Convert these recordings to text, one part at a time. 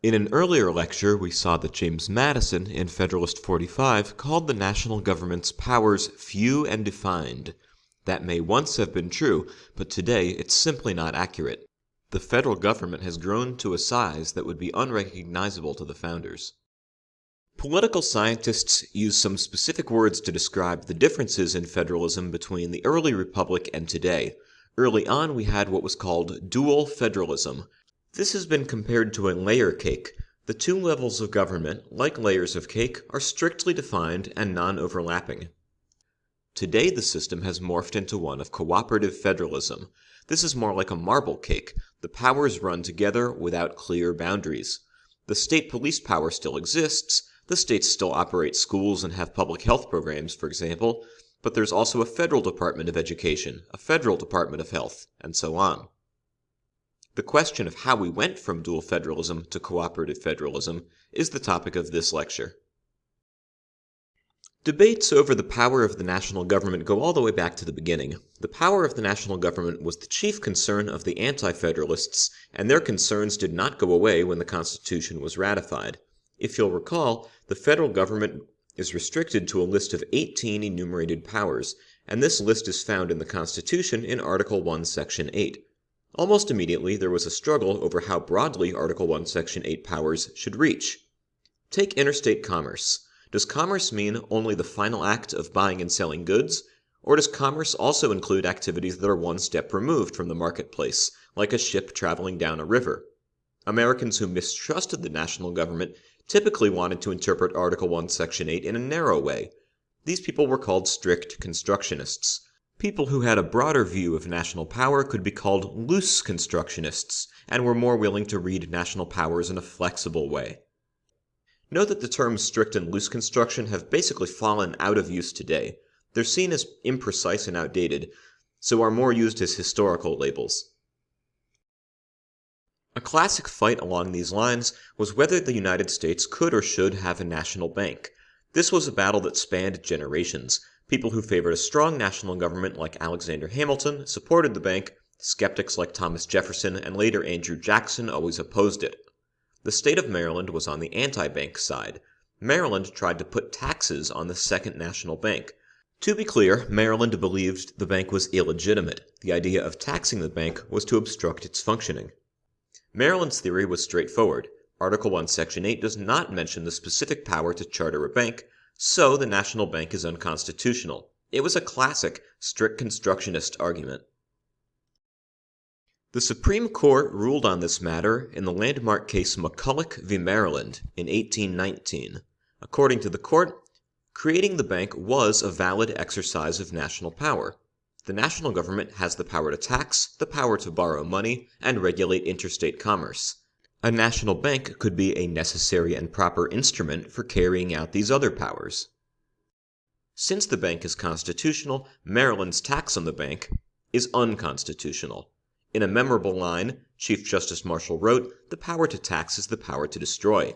In an earlier lecture, we saw that James Madison, in Federalist 45, called the national government's powers few and defined. That may once have been true, but today it's simply not accurate. The federal government has grown to a size that would be unrecognizable to the founders. Political scientists use some specific words to describe the differences in federalism between the early republic and today. Early on, we had what was called dual federalism. This has been compared to a layer cake. The two levels of government, like layers of cake, are strictly defined and non-overlapping. Today, the system has morphed into one of cooperative federalism. This is more like a marble cake. The powers run together without clear boundaries. The state police power still exists. The states still operate schools and have public health programs, for example, but there's also a federal Department of Education, a federal Department of Health, and so on. The question of how we went from dual federalism to cooperative federalism is the topic of this lecture. Debates over the power of the national government go all the way back to the beginning. The power of the national government was the chief concern of the anti-federalists, and their concerns did not go away when the Constitution was ratified. If you'll recall, the federal government is restricted to a list of 18 enumerated powers, and this list is found in the Constitution in Article 1, Section 8. Almost immediately, there was a struggle over how broadly Article 1, Section 8 powers should reach. Take interstate commerce. Does commerce mean only the final act of buying and selling goods, or does commerce also include activities that are one step removed from the marketplace, like a ship traveling down a river? Americans who mistrusted the national government typically wanted to interpret Article 1, Section 8 in a narrow way. These people were called strict constructionists. People who had a broader view of national power could be called loose constructionists, and were more willing to read national powers in a flexible way. Note that the terms strict and loose construction have basically fallen out of use today. They're seen as imprecise and outdated, so are more used as historical labels. A classic fight along these lines was whether the United States could or should have a national bank. This was a battle that spanned generations. People who favored a strong national government like Alexander Hamilton supported the bank. Skeptics like Thomas Jefferson and later Andrew Jackson always opposed it. The state of Maryland was on the anti-bank side. Maryland tried to put taxes on the second national bank. To be clear, Maryland believed the bank was illegitimate. The idea of taxing the bank was to obstruct its functioning. Maryland's theory was straightforward. Article 1, Section 8 does not mention the specific power to charter a bank, so the national bank is unconstitutional. It was a classic strict constructionist argument. The Supreme Court ruled on this matter in the landmark case McCulloch v. Maryland in 1819. According to the court, creating the bank was a valid exercise of national power. The national government has the power to tax, the power to borrow money, and regulate interstate commerce. A national bank could be a necessary and proper instrument for carrying out these other powers. Since the bank is constitutional, Maryland's tax on the bank is unconstitutional. In a memorable line, Chief Justice Marshall wrote, "The power to tax is the power to destroy."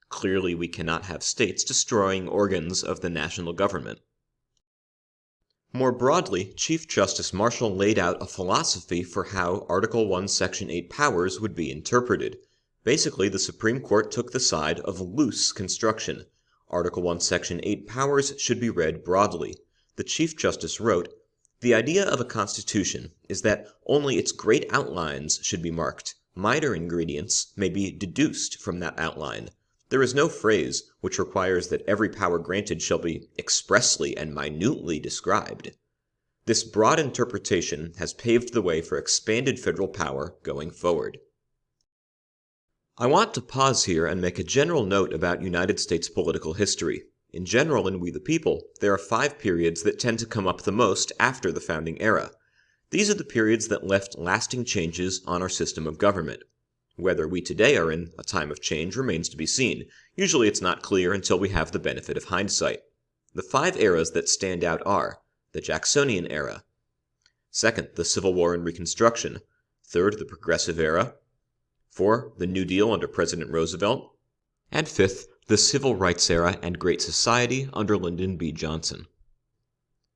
Clearly, we cannot have states destroying organs of the national government. More broadly, Chief Justice Marshall laid out a philosophy for how Article 1, Section 8 powers would be interpreted. Basically, the Supreme Court took the side of loose construction. Article 1, Section 8 powers should be read broadly. The Chief Justice wrote, "The idea of a constitution is that only its great outlines should be marked. Minor ingredients may be deduced from that outline. There is no phrase which requires that every power granted shall be expressly and minutely described." This broad interpretation has paved the way for expanded federal power going forward. I want to pause here and make a general note about United States political history. In general, in We the People, there are 5 periods that tend to come up the most after the founding era. These are the periods that left lasting changes on our system of government. Whether we today are in a time of change remains to be seen. Usually it's not clear until we have the benefit of hindsight. The 5 eras that stand out are the Jacksonian era, second, the Civil War and Reconstruction, third, the Progressive Era, 4, the New Deal under President Roosevelt, and 5th, the Civil Rights Era and Great Society under Lyndon B. Johnson.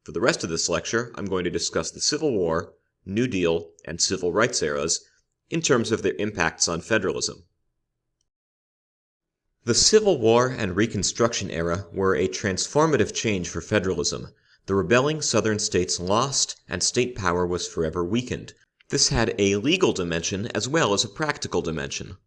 For the rest of this lecture, I'm going to discuss the Civil War, New Deal, and Civil Rights eras in terms of their impacts on federalism. The Civil War and Reconstruction era were a transformative change for federalism. The rebelling Southern states lost, and state power was forever weakened. This had a legal dimension as well as a practical dimension.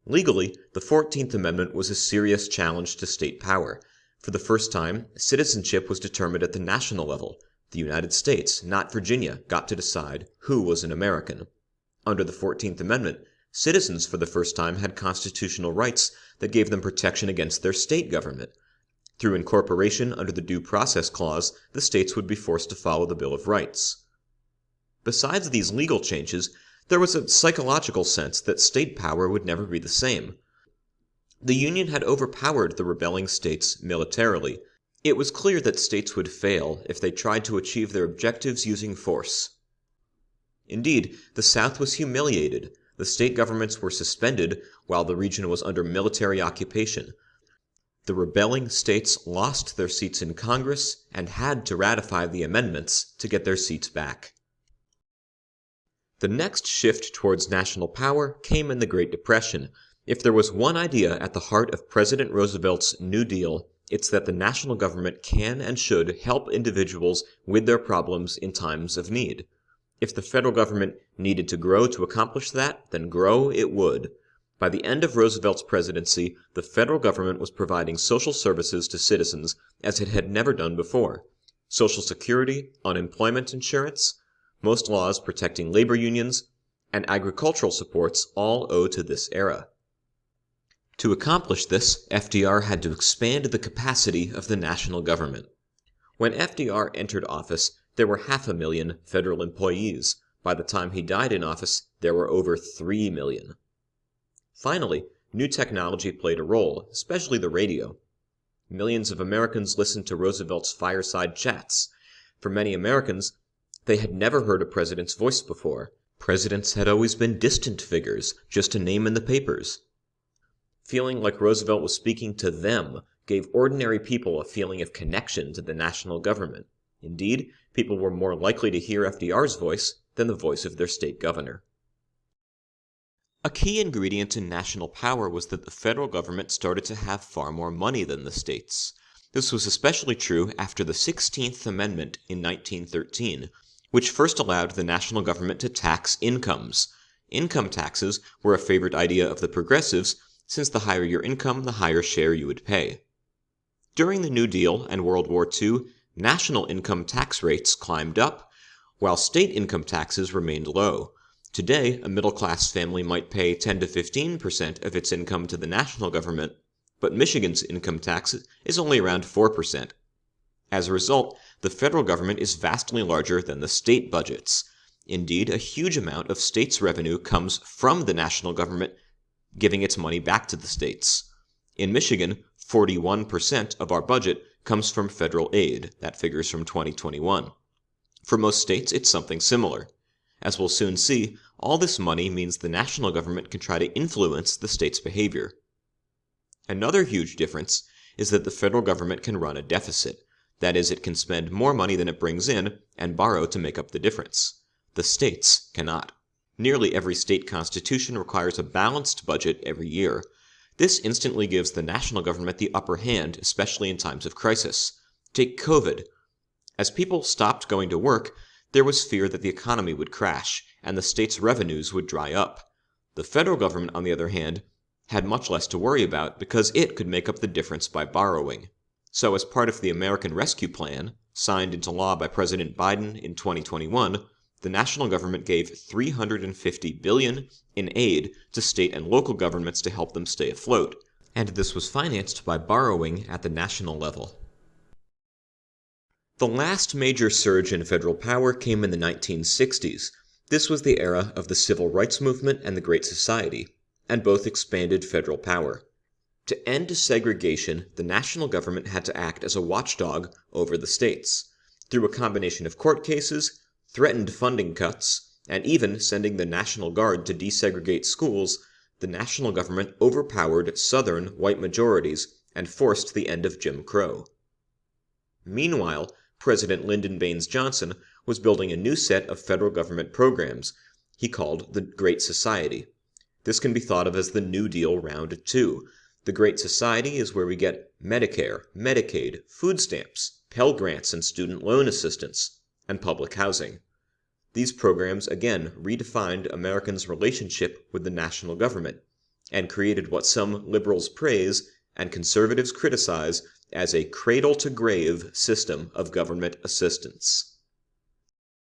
Legally, the 14th Amendment was a serious challenge to state power. For the first time, citizenship was determined at the national level. The United States, not Virginia, got to decide who was an American. Under the 14th Amendment, citizens for the first time had constitutional rights that gave them protection against their state government. Through incorporation under the Due Process Clause, the states would be forced to follow the Bill of Rights. Besides these legal changes, there was a psychological sense that state power would never be the same. The Union had overpowered the rebelling states militarily. It was clear that states would fail if they tried to achieve their objectives using force. Indeed, the South was humiliated. The state governments were suspended while the region was under military occupation. The rebelling states lost their seats in Congress and had to ratify the amendments to get their seats back. The next shift towards national power came in the Great Depression. If there was one idea at the heart of President Roosevelt's New Deal, it's that the national government can and should help individuals with their problems in times of need. If the federal government needed to grow to accomplish that, then grow it would. By the end of Roosevelt's presidency, the federal government was providing social services to citizens as it had never done before. Social Security, unemployment insurance, most laws protecting labor unions, and agricultural supports all owe to this era. To accomplish this, FDR had to expand the capacity of the national government. When FDR entered office, there were 500,000 federal employees. By the time he died in office, there were over 3 million. Finally, new technology played a role, especially the radio. Millions of Americans listened to Roosevelt's fireside chats. For many Americans, they had never heard a president's voice before. Presidents had always been distant figures, just a name in the papers. Feeling like Roosevelt was speaking to them gave ordinary people a feeling of connection to the national government. Indeed, people were more likely to hear FDR's voice than the voice of their state governor. A key ingredient in national power was that the federal government started to have far more money than the states. This was especially true after the 16th Amendment in 1913, which first allowed the national government to tax incomes. Income taxes were a favorite idea of the progressives, since the higher your income, the higher share you would pay. During the New Deal and World War II, national income tax rates climbed up, while state income taxes remained low. Today, a middle-class family might pay 10 to 15% of its income to the national government, but Michigan's income tax is only around 4%. As a result, the federal government is vastly larger than the state budgets. Indeed, a huge amount of states' revenue comes from the national government giving its money back to the states. In Michigan, 41% of our budget comes from federal aid. That figure's from 2021. For most states, it's something similar. As we'll soon see, all this money means the national government can try to influence the state's behavior. Another huge difference is that the federal government can run a deficit. That is, it can spend more money than it brings in and borrow to make up the difference. The states cannot. Nearly every state constitution requires a balanced budget every year. This instantly gives the national government the upper hand, especially in times of crisis. Take COVID. As people stopped going to work, there was fear that the economy would crash and the state's revenues would dry up. The federal government, on the other hand, had much less to worry about because it could make up the difference by borrowing. So as part of the American Rescue Plan, signed into law by President Biden in 2021, the national government gave $350 billion in aid to state and local governments to help them stay afloat, and this was financed by borrowing at the national level. The last major surge in federal power came in the 1960s. This was the era of the Civil Rights Movement and the Great Society, and both expanded federal power. To end segregation, the national government had to act as a watchdog over the states. Through a combination of court cases, threatened funding cuts, and even sending the National Guard to desegregate schools, the national government overpowered Southern white majorities and forced the end of Jim Crow. Meanwhile, President Lyndon Baines Johnson was building a new set of federal government programs he called the Great Society. This can be thought of as the New Deal Round 2. The Great Society is where we get Medicare, Medicaid, food stamps, Pell Grants and student loan assistance, and public housing. These programs again redefined Americans' relationship with the national government and created what some liberals praise and conservatives criticize as a cradle-to-grave system of government assistance.